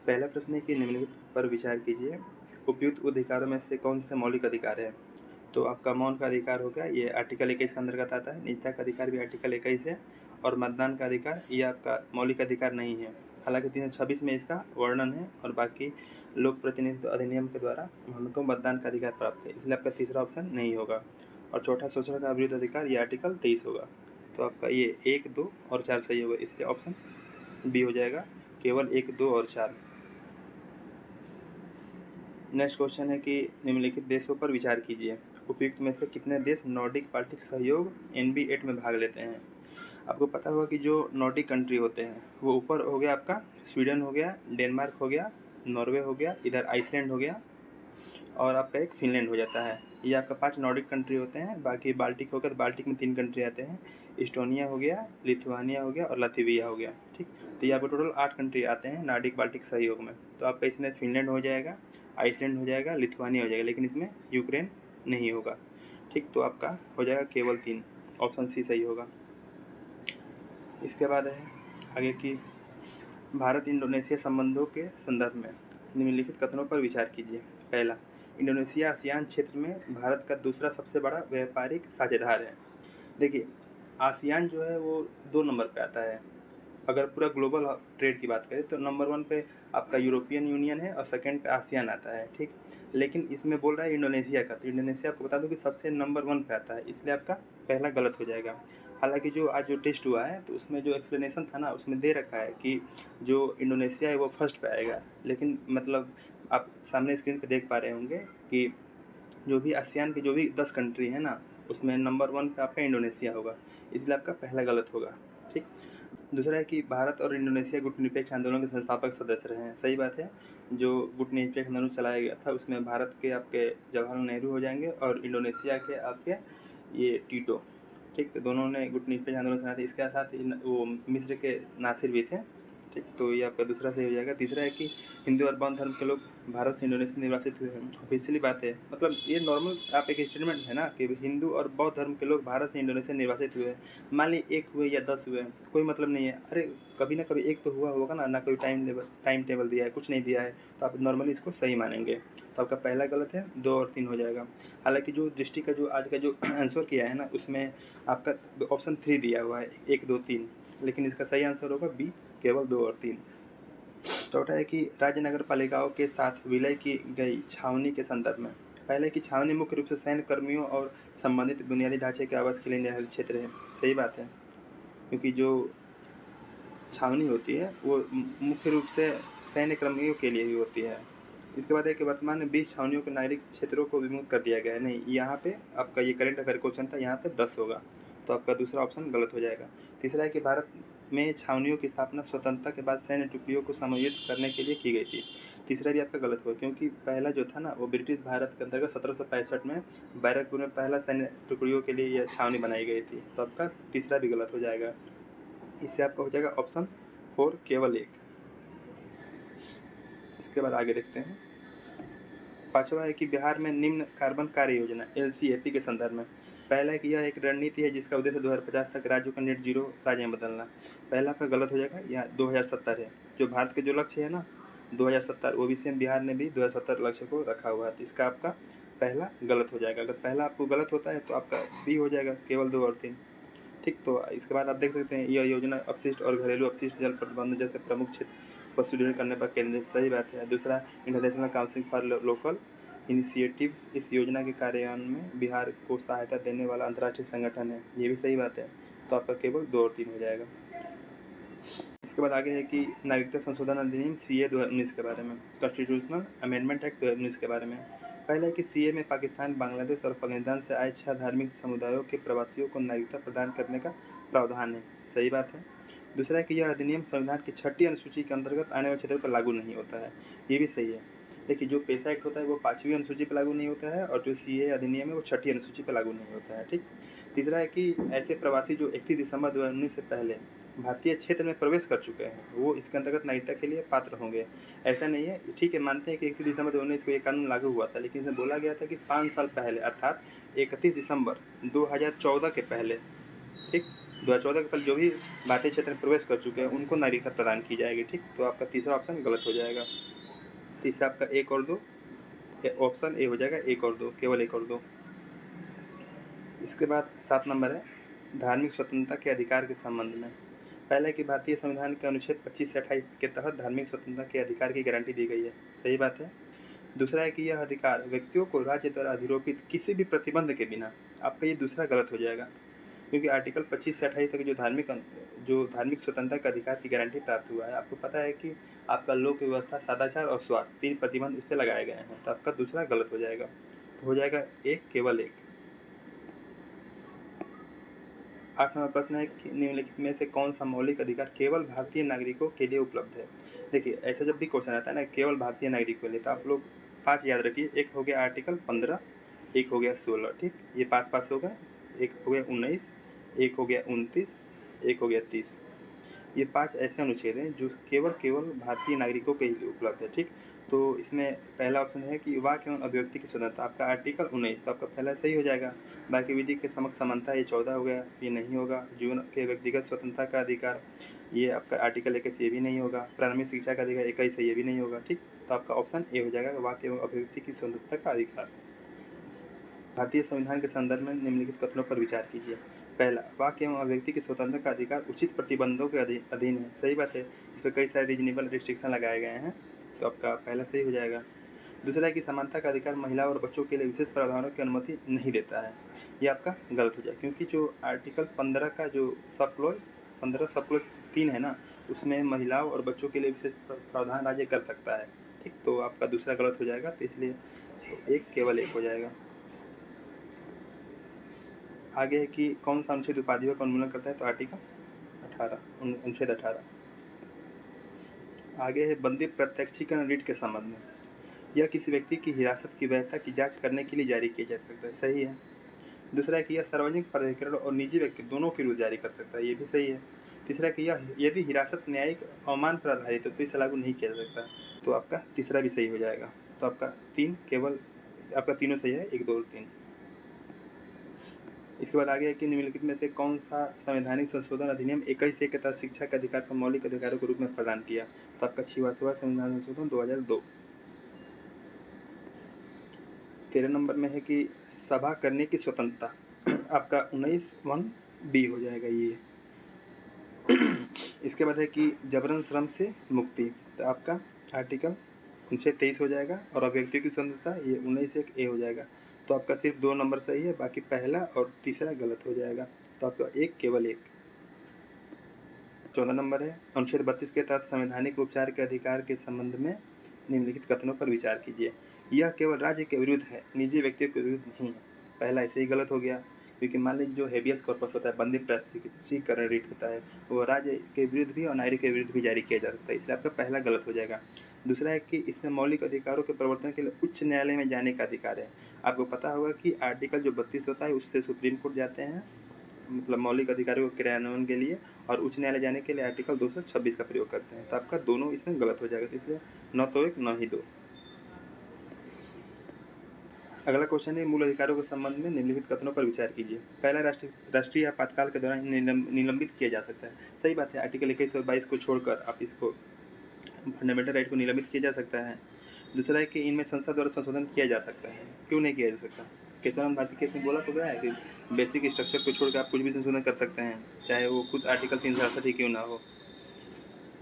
पहला प्रश्न है कि निम्नलिखित पर विचार कीजिए, उपयुक्त अधिकारों में से कौन से मौलिक अधिकार है। तो आपका मौन का अधिकार हो गया, ये आर्टिकल 21 के अंतर्गत आता है। निजता का अधिकार भी आर्टिकल 21 है। और मतदान का अधिकार ये आपका मौलिक अधिकार नहीं है, हालांकि 326 में इसका वर्णन है और बाकी लोक प्रतिनिधित्व अधिनियम के द्वारा हमको मतदान का अधिकार प्राप्त है, इसलिए आपका तीसरा ऑप्शन नहीं होगा। और चौथा शोषण का विरुद्ध अधिकार, ये आर्टिकल 23 होगा। तो आपका ये 1, 2 और 4 सही होगा, इसलिए ऑप्शन बी हो जाएगा, केवल 1, 2 और 4। नेक्स्ट क्वेश्चन है कि निम्नलिखित देशों पर विचार कीजिए, उपयुक्त में से कितने देश नॉर्डिक बाल्टिक सहयोग NB8 में भाग लेते हैं। आपको पता होगा कि जो नॉर्डिक कंट्री होते हैं वो ऊपर हो गया आपका स्वीडन हो गया, डेनमार्क हो गया, नॉर्वे हो गया, इधर आइसलैंड हो गया और आपका एक फिनलैंड हो जाता है। ये आपका 5 नॉर्डिक कंट्री होते हैं। बाकी बाल्टिक हो गया, तो बाल्टिक में 3 कंट्री आते हैं, इस्टोनिया हो गया, लिथुआनिया हो गया और लातविया हो गया। ठीक, तो ये आपको टोटल 8 कंट्री आते हैं नॉर्डिक बाल्टिक सहयोग में। तो आपका इसमें फिनलैंड हो जाएगा, आइसलैंड हो जाएगा, लिथुआनिया हो जाएगा, लेकिन इसमें यूक्रेन नहीं होगा। ठीक, तो आपका हो जाएगा केवल 3, ऑप्शन सी सही होगा। इसके बाद है आगे की, भारत इंडोनेशिया संबंधों के संदर्भ में निम्नलिखित कथनों पर विचार कीजिए। पहला, इंडोनेशिया आसियान क्षेत्र में भारत का दूसरा सबसे बड़ा व्यापारिक साझेदार है। देखिए, आसियान जो है वो 2 नंबर पे आता है। अगर पूरा ग्लोबल ट्रेड की बात करें तो नंबर 1 पे आपका यूरोपियन यूनियन है और सेकंड पे आसियान आता है। ठीक, लेकिन इसमें बोल रहा है इंडोनेशिया का, तो इंडोनेशिया आपको बता दूं कि सबसे नंबर 1 पे आता है, इसलिए आपका पहला गलत हो जाएगा। हालांकि जो आज जो टेस्ट हुआ है तो उसमें जो एक्सप्लेनेशन था ना, उसमें दे रखा है कि जो इंडोनेशिया है वो फर्स्ट पे आएगा, लेकिन मतलब आप सामने स्क्रीन पे देख पा रहे होंगे कि जो भी आसियान की जो भी 10 कंट्री है ना, उसमें नंबर 1 पे आपका इंडोनेशिया होगा, इसलिए आपका पहला गलत होगा। ठीक, दूसरा है कि भारत और इंडोनेशिया गुटनिरपेक्ष आंदोलन के संस्थापक सदस्य रहे हैं। सही बात है, जो गुटनिरपेक्ष आंदोलन चलाया गया था उसमें भारत के आपके जवाहरलाल नेहरू हो जाएंगे और इंडोनेशिया के आपके ये टीटो। ठीक, तो दोनों ने गुटनिरपेक्ष आंदोलन चलाया था। इसके साथ वो मिस्र के नासिर भी थे। ठीक, तो ये आपका दूसरा सही हो जाएगा। तीसरा है कि हिंदू और बौद्ध धर्म के लोग भारत से इंडोनेशिया निर्वासित हुए हैं। ऑफिशियली बात है, मतलब ये नॉर्मल आप एक स्टेटमेंट है ना कि हिंदू और बौद्ध धर्म के लोग भारत से इंडोनेशिया निर्वासित हुए हैं। मान ली 1 हुए या 10 हुए, कोई मतलब नहीं है। अरे कभी ना कभी एक तो हुआ होगा ना, ना कोई टाइम टेबल दिया है, कुछ नहीं दिया है, तो आप नॉर्मली इसको सही मानेंगे। तो आपका पहला गलत है, 2 और 3 हो जाएगा। हालांकि जो दृष्टि का जो आज का जो आंसर किया है ना, उसमें आपका ऑप्शन 3 दिया हुआ है, 1, 2, 3, लेकिन इसका सही आंसर होगा बी, केवल 2 और 3। चौथा है कि राज्य नगर पालिकाओं के साथ विलय की गई छावनी के संदर्भ में। पहले की छावनी मुख्य रूप से सैन्य कर्मियों और संबंधित बुनियादी ढांचे के आवास के लिए निर्धारित क्षेत्र है। सही बात है, क्योंकि जो छावनी होती है वो मुख्य रूप से सैन्य कर्मियों के लिए ही होती है। इसके बाद है कि वर्तमान में 20 छावनियों के नागरिक क्षेत्रों को विमुक्त कर दिया गया है। नहीं, यहाँ पे आपका ये करंट अफेयर क्वेश्चन था, यहाँ पे 10 होगा, तो आपका दूसरा ऑप्शन गलत हो जाएगा। तीसरा है कि भारत में छावनियों की स्थापना स्वतंत्रता के बाद सैन्य टुकड़ियों को समायोजित करने के लिए की गई थी। तीसरा भी आपका गलत हुआ, क्योंकि पहला जो था ना वो ब्रिटिश भारत के अंतर्गत 1765 में बैरकपुर में पहला सैन्य टुकड़ियों के लिए यह छावनी बनाई गई थी। तो आपका तीसरा भी गलत हो जाएगा। इससे आपका हो जाएगा ऑप्शन 4, केवल 1। इसके बाद आगे देखते हैं। पांचवा है कि बिहार में निम्न कार्बन कार्य योजना LCAP के संदर्भ में। पहला है कि यह एक रणनीति है जिसका उद्देश्य 2050 तक राज्यों का नेट जीरो राज्य में बदलना। पहला आपका गलत हो जाएगा, यहाँ 2070 है। जो भारत के जो लक्ष्य है ना 2070, वो भी सेम बिहार ने भी 2070 लक्ष्य को रखा हुआ है। तो इसका आपका पहला गलत हो जाएगा। अगर पहला आपको गलत होता है तो आपका बी हो जाएगा, केवल 2 और 3। ठीक, तो इसके बाद आप देख सकते हैं यह योजना अपशिष्ट और घरेलू अपशिष्ट जल प्रबंधन जैसे प्रमुख क्षेत्र पर सुदृढ़ करने पर केंद्रित। सही बात है। दूसरा, international council for local initiatives इस योजना के कार्यान्वयन में बिहार को सहायता देने वाला अंतर्राष्ट्रीय संगठन है। ये भी सही बात है। तो आपका केवल 2 और 3 हो जाएगा। इसके बाद आगे है कि नागरिकता संशोधन अधिनियम CA 2019 के बारे में, कॉन्स्टिट्यूशनल अमेंडमेंट एक्ट 2019 के बारे में। पहला है कि CA में पाकिस्तान, बांग्लादेश और अफगानिस्तान से आए 6 धार्मिक समुदायों के प्रवासियों को नागरिकता प्रदान करने का प्रावधान है। सही बात है। दूसरा है कि यह अधिनियम संविधान की 6ठी अनुसूची के अंतर्गत आने वाले क्षेत्रों पर लागू नहीं होता है। ये भी सही है। देखिए, जो पेशा एक्ट होता है वो 5वीं अनुसूची पर लागू नहीं होता है और जो CA अधिनियम है वो 6ठी अनुसूची पर लागू नहीं होता है। ठीक, तीसरा है कि ऐसे प्रवासी जो 31 दिसंबर 2019 से पहले भारतीय क्षेत्र में प्रवेश कर चुके हैं वो इसके अंतर्गत नागरिकता के लिए पात्र होंगे। ऐसा नहीं है, ठीक है, मानते हैं कि 31 दिसंबर 2019 को ये कानून लागू हुआ था, लेकिन इसमें बोला गया था कि 5 साल पहले, अर्थात 31 दिसंबर 2014 के पहले, ठीक, 2014 के पहले जो भी भारतीय क्षेत्र में प्रवेश कर चुके हैं उनको नागरिकता प्रदान की जाएगी। ठीक, तो आपका तीसरा ऑप्शन गलत हो जाएगा। तीसरा आपका 1 और 2, ऑप्शन ए हो जाएगा 1 और 2, केवल 1 और 2। इसके बाद 7 नंबर है धार्मिक स्वतंत्रता के अधिकार के संबंध में। पहला है कि भारतीय संविधान के अनुच्छेद 25 से 28 के तहत धार्मिक स्वतंत्रता के अधिकार की गारंटी दी गई है, सही बात है। दूसरा है कि यह अधिकार व्यक्तियों को राज्य द्वारा अधिरोपित किसी भी प्रतिबंध के बिना, आपका ये दूसरा गलत हो जाएगा, क्योंकि आर्टिकल 25 से 28 तक जो धार्मिक स्वतंत्रता का अधिकार की गारंटी प्राप्त हुआ है, आपको पता है कि आपका लोक व्यवस्था, सदाचार और स्वास्थ्य 3 प्रतिबंध इस पर लगाए गए हैं, तो आपका दूसरा गलत हो जाएगा। तो हो जाएगा 1, केवल 1। 8 नंबर प्रश्न है कि निम्नलिखित में से कौन सा मौलिक अधिकार केवल भारतीय नागरिकों के लिए उपलब्ध है। देखिए, ऐसा जब भी क्वेश्चन आता है ना केवल भारतीय नागरिकों के लिए, तो आप लोग 5 याद रखिए। एक हो गया आर्टिकल 15, एक हो गया 16, ठीक, ये पास होगा। एक हो गया 19, एक हो गया 29, एक हो गया 30। ये 5 ऐसे अनुच्छेद हैं जो केवल भारतीय नागरिकों के लिए उपलब्ध है। ठीक, तो इसमें पहला ऑप्शन है कि वाक एवं अभिव्यक्ति की स्वतंत्रता, आपका आर्टिकल 19, तो आपका पहला सही हो जाएगा। बाकी विधि के समक्ष समानता, ये 14 हो गया, ये नहीं होगा। जीवन के व्यक्तिगत स्वतंत्रता का अधिकार, ये आपका आर्टिकल 21, ये भी नहीं होगा। प्रारंभिक शिक्षा का अधिकार 21 है, ये भी नहीं होगा। ठीक, तो आपका ऑप्शन ए हो जाएगा, वाक एवं अभिव्यक्ति की स्वतंत्रता का अधिकार। भारतीय संविधान के संदर्भ में निम्नलिखित कथनों पर विचार कीजिए। पहला, वाक एवं अभिव्यक्ति की स्वतंत्रता का अधिकार उचित प्रतिबंधों के अधीन है, सही बात है। इस पर कई सारे रीजनेबल रिस्ट्रिक्शन लगाए गए हैं, तो आपका पहला सही हो जाएगा। दूसरा है कि समानता का अधिकार महिलाओं और बच्चों के लिए विशेष प्रावधानों की अनुमति नहीं देता है, ये आपका गलत हो जाएगा, क्योंकि जो आर्टिकल 15 का जो सब क्लॉज 15 सब क्लॉज 3 है ना, उसमें महिलाओं और बच्चों के लिए विशेष प्रावधान राज्य कर सकता है। ठीक, तो आपका दूसरा गलत हो जाएगा, तो इसलिए 1, केवल 1 हो जाएगा। आगे है कि कौन सा अनुच्छेद उपाधियों का उन्मूलन करता है, तो आर्टिकल 18, अनुच्छेद 18। आगे है बंदी प्रत्यक्षीकरण रीट के संबंध में। यह किसी व्यक्ति की हिरासत की वैधता की जांच करने के लिए जारी किया जा सकता है, सही है। दूसरा है कि यह सार्वजनिक प्राधिकरण और निजी व्यक्ति दोनों के विरुद्ध जारी कर सकता है, ये भी सही है। तीसरा है कि यह यदि हिरासत न्यायिक अवमान पर आधारित है तो इसे लागू नहीं किया जा सकता, तो आपका तीसरा भी सही हो जाएगा। तो आपका 3, केवल आपका तीनों सही है, 1, 2 और 3। इसके बाद आगे है कि निम्नलिखित में से कौन सा संवैधानिक संशोधन अधिनियम 21 के तहत शिक्षा के अधिकार को मौलिक अधिकारों के रूप में प्रदान किया, तो आपका 66वां संविधान संशोधन 2002। 13 नंबर में है कि सभा करने की स्वतंत्रता, आपका 19(1)(b) हो जाएगा ये। इसके बाद है कि जबरन श्रम से मुक्ति, तो आपका आर्टिकल 23 हो जाएगा। और अभिव्यक्ति की स्वतंत्रता, ये 19(1)(a) हो जाएगा। तो आपका सिर्फ 2 नंबर सही है, बाकी पहला और तीसरा गलत हो जाएगा, तो आपका 1, केवल 1। 14 नंबर है अनुच्छेद 32 के तहत संवैधानिक उपचार के अधिकार के संबंध में निम्नलिखित कथनों पर विचार कीजिए। यह केवल राज्य के विरुद्ध है, निजी व्यक्तियों के विरुद्ध नहीं है। पहला ऐसे ही गलत हो गया, क्योंकि मान लीजिए जो हेबियस कॉर्पस होता है, बंदी प्रत्यक्षीकरण रीट होता है, वो राज्य के विरुद्ध भी और नागरिक के विरुद्ध भी जारी किया जा सकता है, इसलिए आपका पहला गलत हो जाएगा। दूसरा है कि इसमें मौलिक अधिकारों के प्रवर्तन के लिए उच्च न्यायालय में जाने का अधिकार है। आपको पता होगा कि आर्टिकल जो 32 होता है उससे सुप्रीम कोर्ट जाते हैं, मतलब मौलिक अधिकारों के क्रियान्वयन के लिए, और उच्च न्यायालय जाने के लिए आर्टिकल 226 का प्रयोग करते हैं, तो आपका दोनों इसमें गलत हो जाएगा, तो इसलिए न तो 1 न ही 2। अगला क्वेश्चन है मूल अधिकारों के संबंध में निम्नलिखित कथनों पर विचार कीजिए। पहला, राष्ट्रीय आपातकाल के दौरान निलंबित किया जा सकता है, सही बात है। आर्टिकल 21 और 22 को छोड़कर आप इसको फंडामेंटल राइट को निलंबित किया जा सकता है। दूसरा है कि इनमें संसद द्वारा संशोधन किया जा सकता है, क्यों नहीं किया जा सकता। केशवराम भारती केस में बोला तो गया है कि बेसिक स्ट्रक्चर को छोड़कर आप कुछ भी संशोधन कर सकते हैं, चाहे वो खुद आर्टिकल 367 ही क्यों ना हो।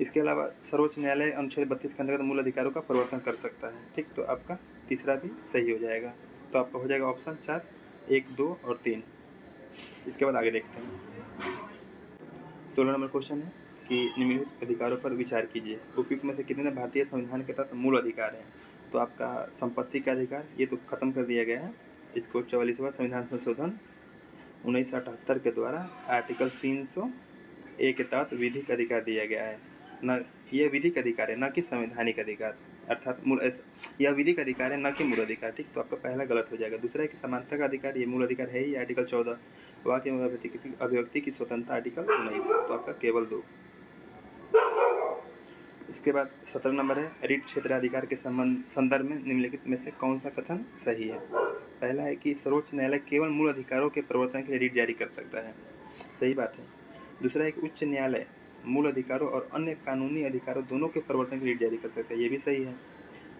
इसके अलावा सर्वोच्च न्यायालय अनुच्छेद 32 के अंतर्गत मूल अधिकारों का परिवर्तन कर सकता है। ठीक, तो आपका तीसरा भी सही हो जाएगा, तो आपका हो जाएगा ऑप्शन 4, 1, 2 और 3। इसके बाद आगे देखते हैं। 16 नंबर क्वेश्चन है कि निम्नलिखित अधिकारों पर विचार कीजिए। उपयुक्त में से कितने भारतीय संविधान के तहत मूल अधिकार हैं, तो आपका संपत्ति का अधिकार, ये तो खत्म कर दिया गया है, इसको 44वां संविधान संशोधन 1978 के द्वारा आर्टिकल 300(a) के तहत विधिक अधिकार दिया गया है। न यह विधिक अधिकार है, न कि संवैधानिक अधिकार, अर्थात यह विधिक अधिकार है, न कि मूल अधिकार। ठीक, तो आपका पहला गलत हो जाएगा। दूसरा है कि समानता का अधिकार, ये मूल अधिकार है ही, आर्टिकल 14। वाक एवं अभिव्यक्ति की स्वतंत्रता, आर्टिकल 19, तो आपका केवल 2। इसके बाद 17 नंबर है रीट क्षेत्राधिकार के संदर्भ में निम्नलिखित में से कौन सा कथन सही है। पहला है कि सर्वोच्च न्यायालय केवल मूल अधिकारों के प्रवर्तन के लिए रीट जारी कर सकता है, सही बात है। दूसरा है कि उच्च न्यायालय मूल अधिकारों और अन्य कानूनी अधिकारों दोनों के प्रवर्तन की रीट जारी कर सकता है, ये भी सही है।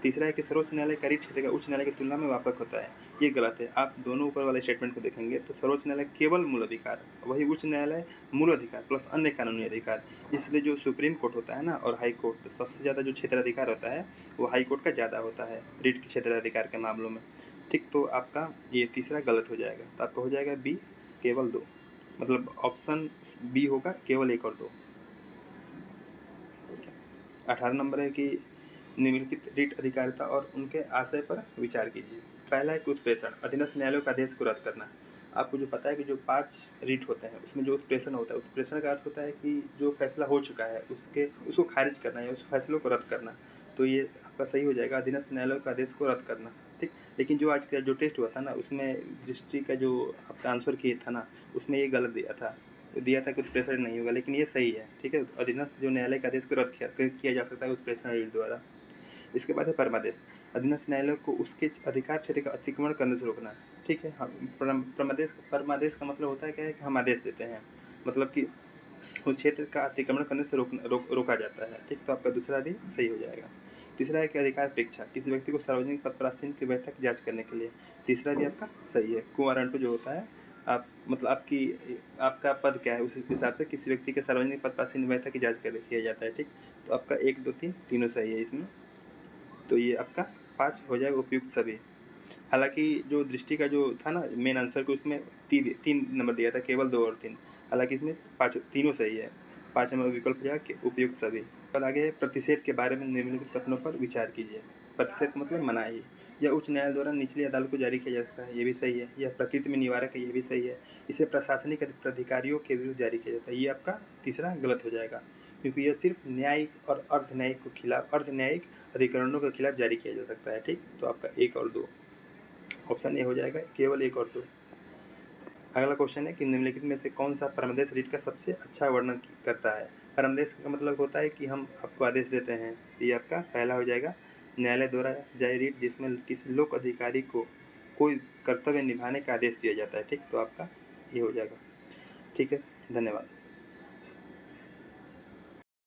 तीसरा है कि सर्वोच्च न्यायालय का रीट क्षेत्र का उच्च न्यायालय की तुलना में व्यापक होता है, ये गलत है। आप दोनों ऊपर वाले स्टेटमेंट को देखेंगे तो सर्वोच्च न्यायालय केवल मूल अधिकार, वही उच्च न्यायालय मूल अधिकार प्लस अन्य कानूनी अधिकार। इसलिए जो सुप्रीम कोर्ट होता है ना और हाई कोर्ट, तो सबसे ज़्यादा जो क्षेत्राधिकार होता है वो हाई कोर्ट का ज़्यादा होता है रीट के क्षेत्राधिकार के मामलों में। ठीक, तो आपका ये तीसरा गलत हो जाएगा, तो आपका हो जाएगा बी केवल 2, मतलब ऑप्शन बी होगा केवल 1 और 2। 18 नंबर है कि निम्नलिखित रीट अधिकारिता और उनके आशय पर विचार कीजिए। पहला है कि उत्प्रेषण, अधीनस्थ न्यायालयों का आदेश को रद्द करना। आपको जो पता है कि जो 5 रीट होते हैं उसमें जो उत्प्रेषण होता है, उत्प्रेषण का अर्थ होता है कि जो फैसला हो चुका है उसको खारिज करना या उस फैसलों को रद्द करना। तो ये आपका सही हो जाएगा, अधीनस्थ न्यायालयों का आदेश को रद्द करना। ठीक, लेकिन जो आज का जो टेस्ट हुआ था ना उसमें दृष्टि का जो आपका आंसर किए था ना उसमें ये गलत दिया था कि उत्प्रेषण नहीं होगा, लेकिन ये सही है। ठीक है, अधीनस्थ जो न्यायालय का आदेश को रद्द किया जा सकता है उत्प्रेषण रीट द्वारा। इसके बाद है परमादेश, अधीनस्थ न्यायालय को उसके अधिकार क्षेत्र का अतिक्रमण करने से रोकना। ठीक है, परमादेश का मतलब होता है क्या है कि हम आदेश देते हैं, मतलब कि उस क्षेत्र का अतिक्रमण करने से रोका जाता है। ठीक, तो आपका दूसरा भी सही हो जाएगा। तीसरा है कि अधिकार अपेक्षा, किसी व्यक्ति को सार्वजनिक पद पर आसीन की वैधता की जांच करने के लिए। तीसरा भी आपका सही है। क्वो वारंटो जो होता है, आप मतलब आपका पद क्या है उस हिसाब से किसी व्यक्ति के सार्वजनिक पद पर आसीन वैधता की जांच किया जाता है। ठीक, तो आपका 1 2 3 तीनों सही है इसमें, तो ये आपका 5 हो जाएगा उपयुक्त सभी। हालांकि जो दृष्टि का जो था ना मेन आंसर को उसमें 3 नंबर दिया था, केवल 2 और 3, हालांकि इसमें 5 तीनों सही है। 5 नंबर विकल्प हो जाएगा उपयुक्त सभी। कल आगे है प्रतिषेध के बारे में निम्नलिखित कथनों पर विचार कीजिए। प्रतिषेध का मतलब मनाही, यह उच्च न्यायालय द्वारा निचली अदालत को जारी किया जा सकता है, ये भी सही है। यह प्रकृति में निवारक है, ये भी सही है। इसे प्रशासनिक प्राधिकारियों के विरुद्ध जारी किया जाता है, ये आपका तीसरा गलत हो जाएगा, क्योंकि यह सिर्फ न्यायिक और अर्धन्यायिक अधिकरणों के खिलाफ जारी किया जा सकता है। ठीक, तो आपका 1 और 2 ऑप्शन ए हो जाएगा, केवल 1 और 2। अगला क्वेश्चन है कि निम्नलिखित में से कौन सा परमदेश रीट का सबसे अच्छा वर्णन करता है। परमदेश का मतलब होता है कि हम आपको आदेश देते हैं, ये आपका पहला हो जाएगा। न्यायालय द्वारा जारी रीट जिसमें किसी लोक अधिकारी को कोई कर्तव्य निभाने का आदेश दिया जाता है। ठीक, तो आपका ये हो जाएगा। ठीक है, धन्यवाद।